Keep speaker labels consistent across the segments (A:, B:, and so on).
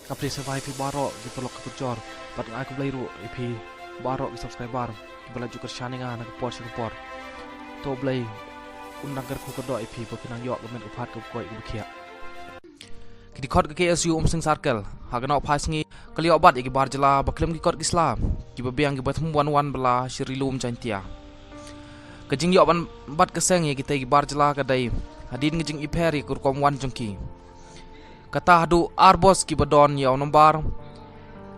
A: Kapri survive pi barok di pelok kecor. Bat ngai ku belai ru pi barok di subscriber. Ki belaju kershane nga nak por support. To belai undang ker ku kedok pi pinang yok gemen upat ku koi ku kia. Ki dikot ke KSU Sing Circle. Haganok pasngi kaliok bat iki barjela baklem ki kot Islam. Ki bebiang ki batum wan bela shirilum jantia. Kejing yok ban bat keseng ye kita ki barjela kadai. Hadin ngejing iperi kurkom wan jengki. Kata hadu arbos ki badon yaw nombar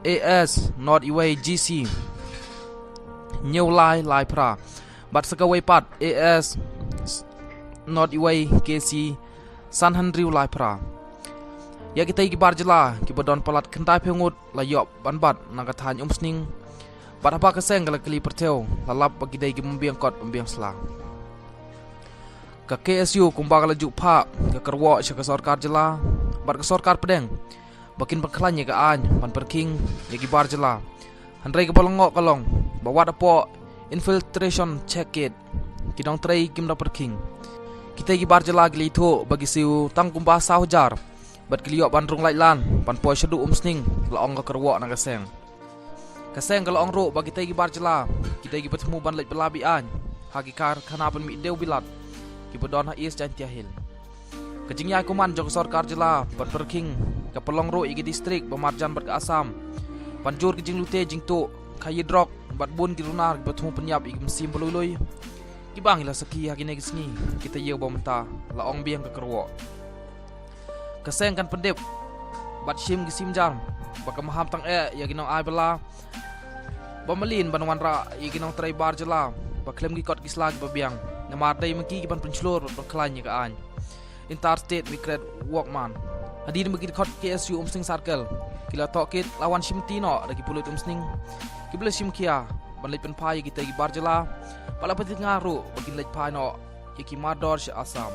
A: AS not iway GC new lai pra bat sakaway pat AS not iway KC san handriu lai pra ya kita ki barjela ki badon palat kentai pengut la yop ban bat nagathan umsning bat apa keseng kala kali perteu lalap bagi dai ki membiang kot membiang slang ka KSU kumbang laju pak ka kerwo syaka sarkar jela bat ke sarkar pedeng bakin baklannya ke an pan perking ya ki bar jela handrai ke balongok kalong bawa dapo infiltration check it kidong trai kim da perking kita ki bar jela gli tho bagi siu tang kumba sahujar bat kliok bandrung lailan pan po syadu umsning laong ka kerwo na kaseng kalau ong ro bagi tai ki bar jela kita ki bertemu ban lait belabi an hakikar khana pan mi deu bilat ki bodon ha is jan tiahil kejingnya kuman jog sarkar jela bat perking ke pelong ro igi distrik Bamarjan bat ke Asam panjur kejing lute jing tu khayi drok bat bun ki runar bertemu penyap igi mesim belului ki bang ila seki hakine kisni kita yeu bomenta la ong biang ke kerwo keseng kan pendep bat sim ki sim jar bak maham tang ya ginong ai bela bamelin banwan ra igi nong trai bar jela baklem ki kot kislag babiang namar dai mengki ki ban penclor baklanya ka an interstate migrant workman hadir bagi kot KSU Sing Circle kila tokit lawan simtino lagi pulut umsning kibla sim kia ban leit pen pai kita gi barjela pala pati ngaru bagi leit pai no iki mador Asam